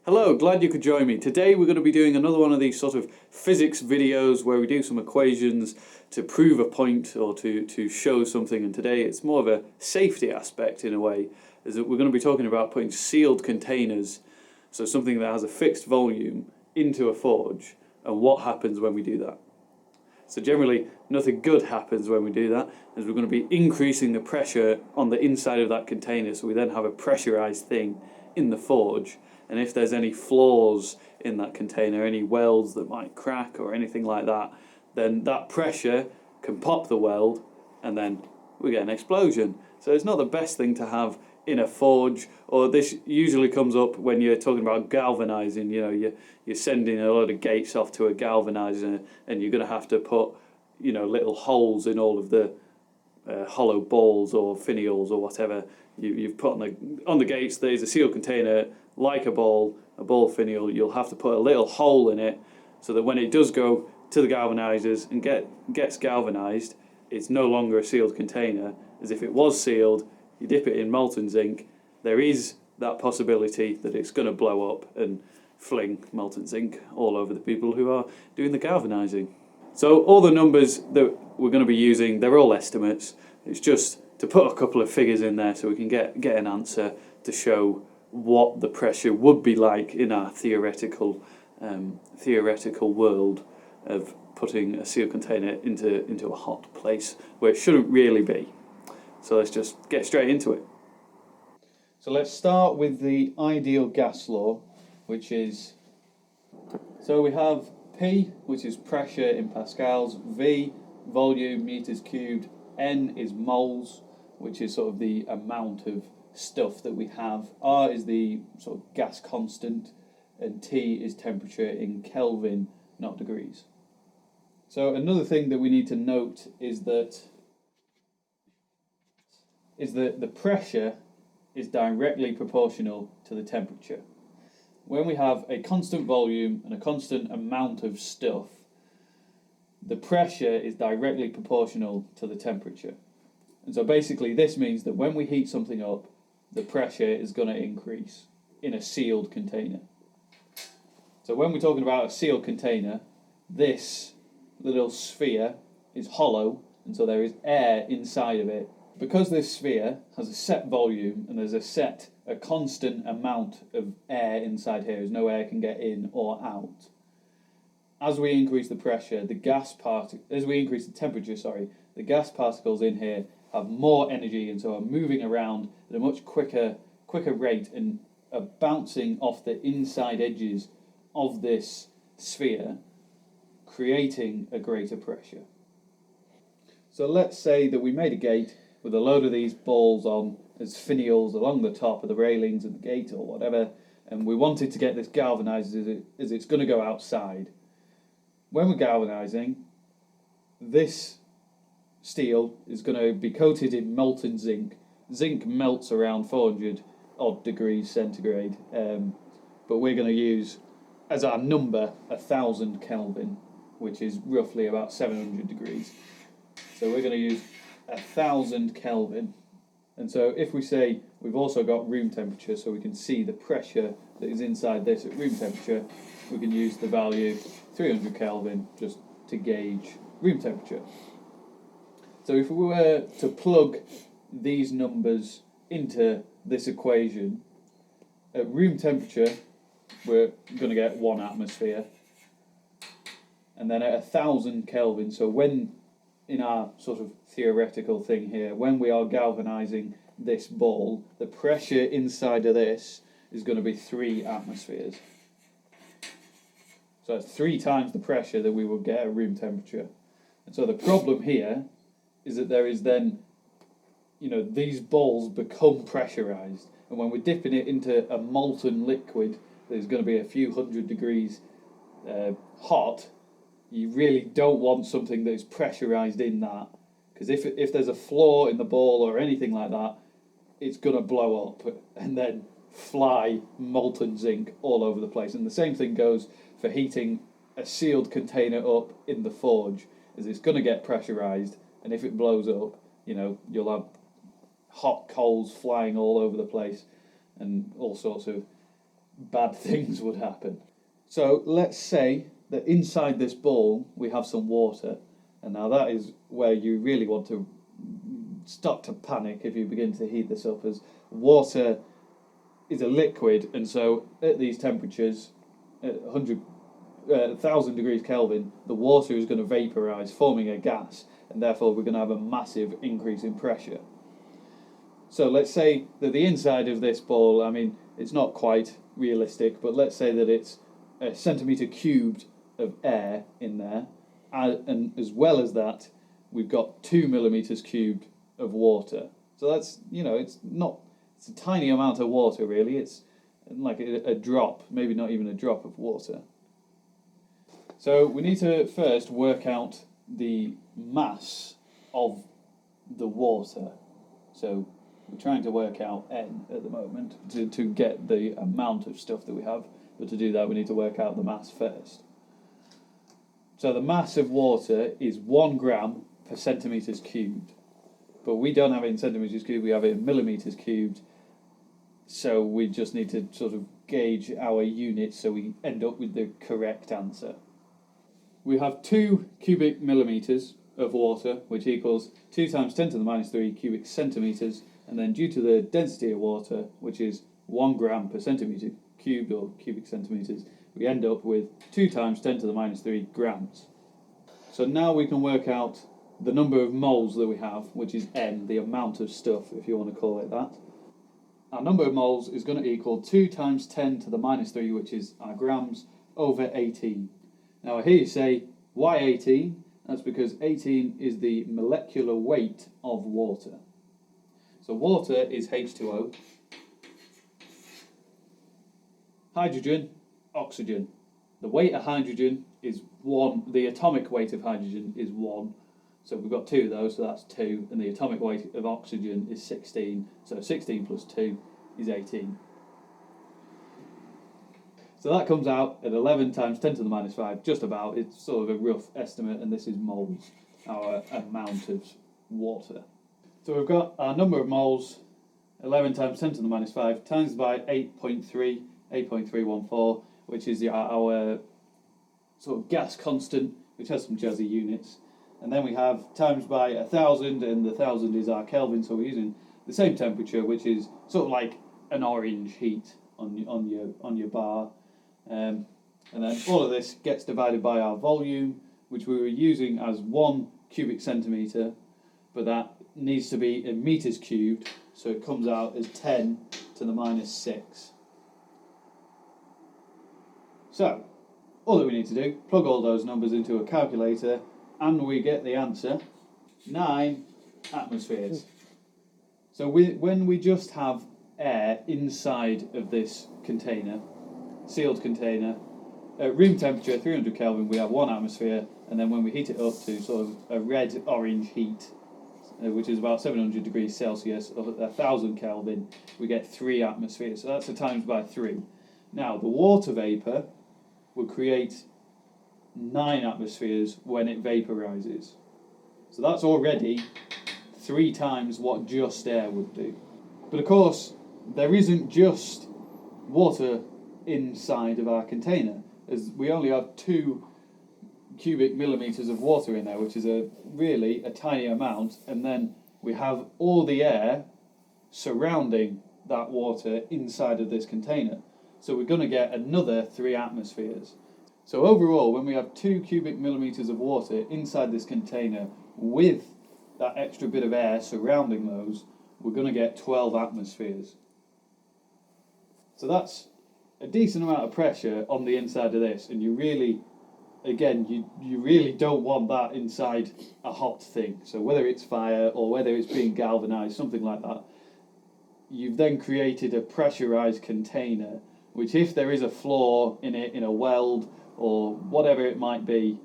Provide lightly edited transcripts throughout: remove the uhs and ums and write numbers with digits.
Hello, glad you could join me. Today we're going to be doing another one of these sort of physics videos where we do some equations to prove a point or to show something, and today it's more of a safety aspect in a way, is that we're going to be talking about putting sealed containers, so something that has a fixed volume, into a forge, and what happens when we do that. So generally nothing good happens when we do that, as we're going to be increasing the pressure on the inside of that container, so we then have a pressurized thing in the forge. And if there's any flaws in that container, any welds that might crack or anything like that, then that pressure can pop the weld and then we get an explosion. So it's not the best thing to have in a forge, or this usually comes up when you're talking about galvanizing. You know, you're sending a load of gates off to a galvanizer and you're going to have to put, you know, little holes in all of the hollow balls or finials or whatever you've put on the gates. There's a sealed container like a ball finial. You'll have to put a little hole in it so that when it does go to the galvanizers and gets galvanized, it's no longer a sealed container. As if it was sealed, you dip it in molten zinc, there is that possibility that it's going to blow up and fling molten zinc all over the people who are doing the galvanizing. So all the numbers that we're going to be using, they're all estimates. It's just to put a couple of figures in there so we can get an answer to show what the pressure would be like in our theoretical world of putting a sealed container into a hot place where it shouldn't really be. So let's just get straight into it. So let's start with the ideal gas law, which is, so we have P, which is pressure in pascals, V, volume, meters cubed, N is moles, which is sort of the amount of stuff that we have, R is the sort of gas constant, and T is temperature in Kelvin, not degrees. So another thing that we need to note is that the pressure is directly proportional to the temperature. When we have a constant volume and a constant amount of stuff, the pressure is directly proportional to the temperature. And so basically this means that when we heat something up, the pressure is going to increase in a sealed container. So when we're talking about a sealed container, this little sphere is hollow, and so there is air inside of it. Because this sphere has a set volume and there's a constant amount of air inside here, as no air can get in or out. As we increase the pressure, as we increase the temperature, the gas particles in here have more energy and so are moving around at a much quicker rate and are bouncing off the inside edges of this sphere, creating a greater pressure. So let's say that we made a gate with a load of these balls on as finials along the top of the railings of the gate or whatever, and we wanted to get this galvanized as it's going to go outside. When we're galvanizing, this steel is going to be coated in molten zinc. Zinc melts around 400 odd degrees centigrade, but we're going to use as our number 1000 Kelvin, which is roughly about 700 degrees. So we're going to use 1000 Kelvin. And so if we say we've also got room temperature, so we can see the pressure that is inside this at room temperature, we can use the value 300 Kelvin just to gauge room temperature. So if we were to plug these numbers into this equation, at room temperature we're going to get 1 atmosphere, and then at 1000 Kelvin, so when in our sort of theoretical thing here, when we are galvanizing this ball, the pressure inside of this is going to be 3 atmospheres. So that's 3 times the pressure that we would get at room temperature. And so the problem here is that there is then, these balls become pressurized, and when we're dipping it into a molten liquid that's going to be a few hundred degrees hot, you really don't want something that is pressurized in that, because if there's a flaw in the ball or anything like that, it's going to blow up and then fly molten zinc all over the place. And the same thing goes for heating a sealed container up in the forge, is it's going to get pressurized, and if it blows up, you'll have hot coals flying all over the place and all sorts of bad things would happen. So let's say that inside this bowl we have some water, and now that is where you really want to start to panic if you begin to heat this up, as water is a liquid, and so at these temperatures, at 1,000 degrees Kelvin, the water is going to vaporise, forming a gas, and therefore we're going to have a massive increase in pressure. So let's say that the inside of this bowl, I mean, it's not quite realistic, but let's say that it's a centimetre cubed of air in there, and as well as that, we've got 2 millimetres cubed of water. So that's, it's a tiny amount of water really. It's like a drop, maybe not even a drop of water. So we need to first work out the mass of the water. So we're trying to work out N at the moment to get the amount of stuff that we have, but to do that we need to work out the mass first. So the mass of water is 1 gram per centimetres cubed, but we don't have it in centimetres cubed, we have it in millimetres cubed, so we just need to sort of gauge our units so we end up with the correct answer. We have 2 cubic millimetres of water, which equals 2 times 10 to the minus 3 cubic centimetres, and then due to the density of water, which is 1 gram per centimetre cubed or cubic centimetres, we end up with 2 times 10 to the minus 3 grams. So now we can work out the number of moles that we have, which is N, the amount of stuff, if you want to call it that. Our number of moles is going to equal 2 times 10 to the minus 3, which is our grams, over 18. Now I hear you say, why 18? That's because 18 is the molecular weight of water. So water is H2O, hydrogen, oxygen. The weight of hydrogen is 1, the atomic weight of hydrogen is 1. So we've got 2 of those, so that's 2, and the atomic weight of oxygen is 16, so 16 plus 2 is 18. So that comes out at 11 times 10 to the minus 5, just about. It's sort of a rough estimate, and this is moles, our amount of water. So we've got our number of moles, 11 times 10 to the minus 5, times by 8.314, which is our sort of gas constant, which has some jazzy units. And then we have times by 1,000, and the 1,000 is our Kelvin, so we're using the same temperature, which is sort of like an orange heat on your bar. And then all of this gets divided by our volume, which we were using as 1 cubic centimetre, but that needs to be in metres cubed, so it comes out as 10 to the minus 6. So, all that we need to do, plug all those numbers into a calculator, and we get the answer, 9 atmospheres. So when we just have air inside of this container, sealed container, at room temperature, 300 Kelvin, we have 1 atmosphere, and then when we heat it up to sort of a red-orange heat, which is about 700 degrees Celsius, or 1,000 Kelvin, we get 3 atmospheres. So that's a times by 3. Now, the water vapour will create 9 atmospheres when it vaporizes. So that's already 3 times what just air would do. But of course, there isn't just water inside of our container, as we only have 2 cubic millimetres of water in there, which is really a tiny amount, and then we have all the air surrounding that water inside of this container. So we're going to get another 3 atmospheres. So overall, when we have 2 cubic millimetres of water inside this container with that extra bit of air surrounding those, we're going to get 12 atmospheres. So that's a decent amount of pressure on the inside of this, and you really don't want that inside a hot thing. So whether it's fire or whether it's being galvanised, something like that, you've then created a pressurised container, which if there is a flaw in it, in a weld or whatever it might be,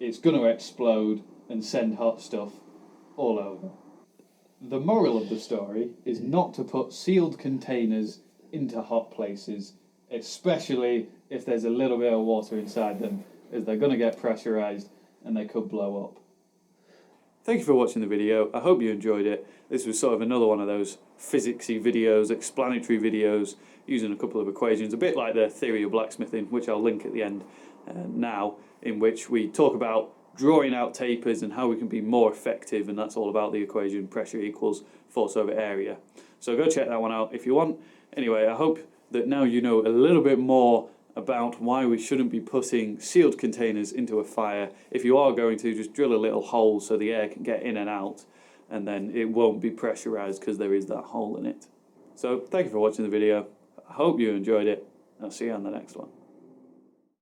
it's going to explode and send hot stuff all over. The moral of the story is not to put sealed containers into hot places, especially if there's a little bit of water inside them, as they're going to get pressurised and they could blow up. Thank you for watching the video. I hope you enjoyed it. This was sort of another one of those physicsy videos, explanatory videos, using a couple of equations, a bit like the theory of blacksmithing, which I'll link at the end now, in which we talk about drawing out tapers and how we can be more effective, and that's all about the equation pressure equals force over area. So go check that one out if you want. Anyway, I hope that now you know a little bit more about why we shouldn't be putting sealed containers into a fire. If you are going to, just drill a little hole so the air can get in and out, and then it won't be pressurized because there is that hole in it. So thank you for watching the video. I hope you enjoyed it. I'll see you on the next one.